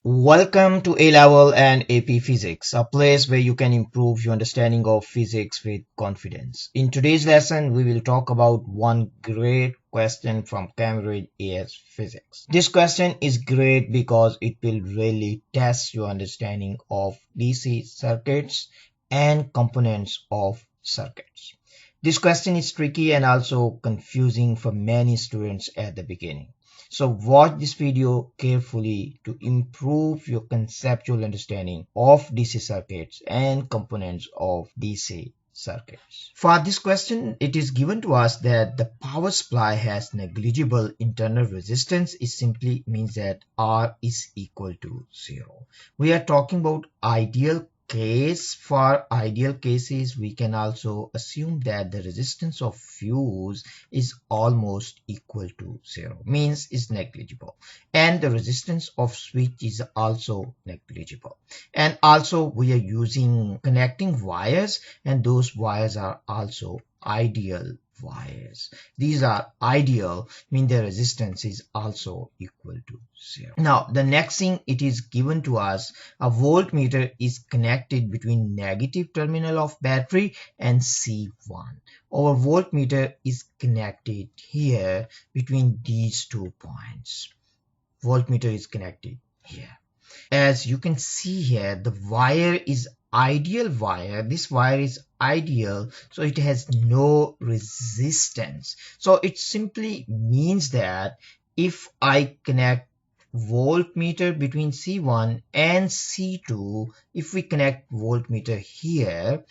Welcome to A Level and AP Physics, a place where you can improve your understanding of physics with confidence. In today's lesson, we will talk about one great question from CAIE AS Physics. This question is great because it will really test your understanding of DC circuits and components of circuits. This question is tricky and also confusing for many students at the beginning. So watch this video carefully to improve your conceptual understanding of DC circuits and components of DC circuits. For this question, it is given to us that the power supply has negligible internal resistance. It simply means that R is equal to 0. We are talking about ideal case. For ideal cases, we can also assume that the resistance of fuse is almost equal to 0, means is negligible, and the resistance of switch is also negligible. And also we are using connecting wires, and those wires are also ideal wires. These are ideal, mean the resistance is also equal to 0. Now the next thing, it is given to us a voltmeter is connected between negative terminal of battery and C1. Our voltmeter is connected here between these 2 points. Voltmeter is connected here. As you can see here, the wire is ideal wire. This wire is ideal, so it has no resistance. So it simply means that if I connect voltmeter between C1 and C2, if we connect voltmeter here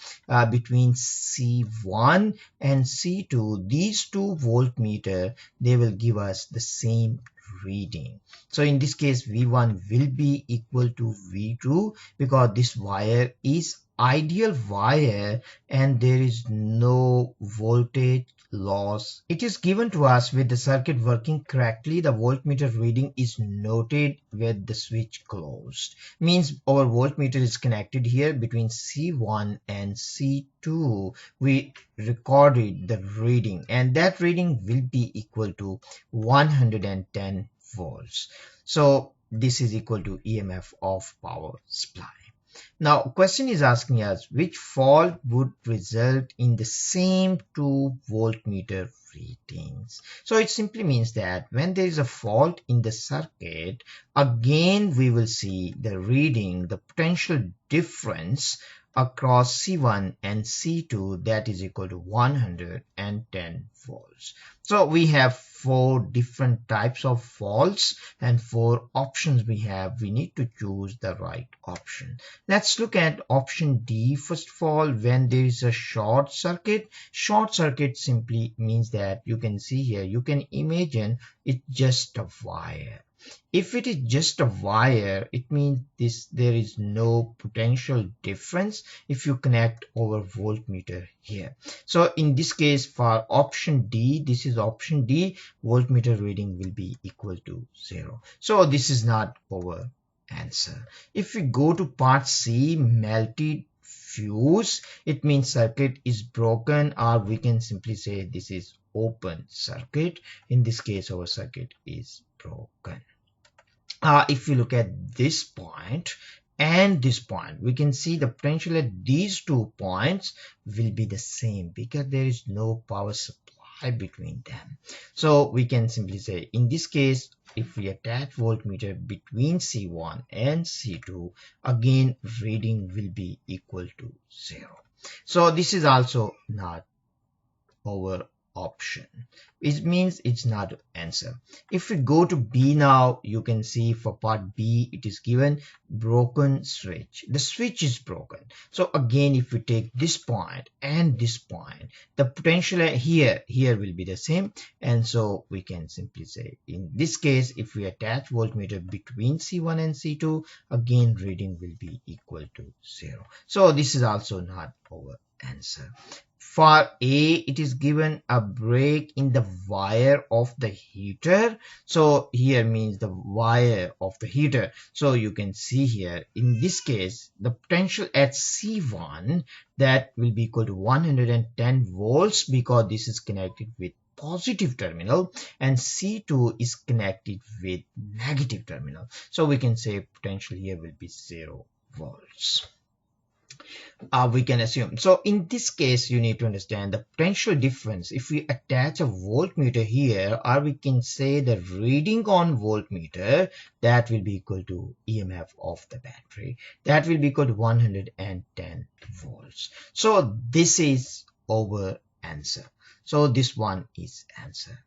between C1 and C2, these two voltmeter, they will give us the same reading. So in this case, V1 will be equal to V2 because this wire is ideal wire and there is no voltage loss. It is given to us with the circuit working correctly. The voltmeter reading is noted with the switch closed. Means our voltmeter is connected here between C1 and C2. We recorded the reading and that reading will be equal to 110 volts. So this is equal to EMF of power supply. Now question is asking us which fault would result in the same 2 voltmeter readings. So it simply means that when there is a fault in the circuit, again we will see the reading, the potential difference across C1 and C2, that is equal to 110 volts. So we have 4 different types of faults and 4 options we have. We need to choose the right option. Let's look at option D. First of all, when there is a short circuit. Short circuit simply means that you can see here, you can imagine it's just a wire. If it is just a wire, it means there is no potential difference if you connect our voltmeter here. So in this case, for option D, this is option D, voltmeter reading will be equal to 0. So this is not our answer. If we go to part C, melted fuse, it means circuit is broken, or we can simply say this is open circuit. In this case, our circuit is broken. If we look at this point and this point, we can see the potential at these 2 points will be the same because there is no power supply between them. So we can simply say in this case, if we attach voltmeter between C1 and C2, again reading will be equal to 0. So this is also not our option. It means it's not answer. If we go to B now, you can see for part B, it is given broken switch. The switch is broken. So again, if we take this point and this point, the potential here will be the same. And so we can simply say in this case, if we attach voltmeter between C1 and C2, again reading will be equal to 0. So this is also not our answer. For A, it is given a break in the wire of the heater. So here means the wire of the heater. So you can see here, in this case, the potential at C1, that will be equal to 110 volts because this is connected with positive terminal and C2 is connected with negative terminal. So we can say potential here will be 0 volts. We can assume. So in this case, you need to understand the potential difference. If we attach a voltmeter here, or we can say the reading on voltmeter, that will be equal to EMF of the battery. That will be equal to 110 volts. So this is our answer. So this one is answer.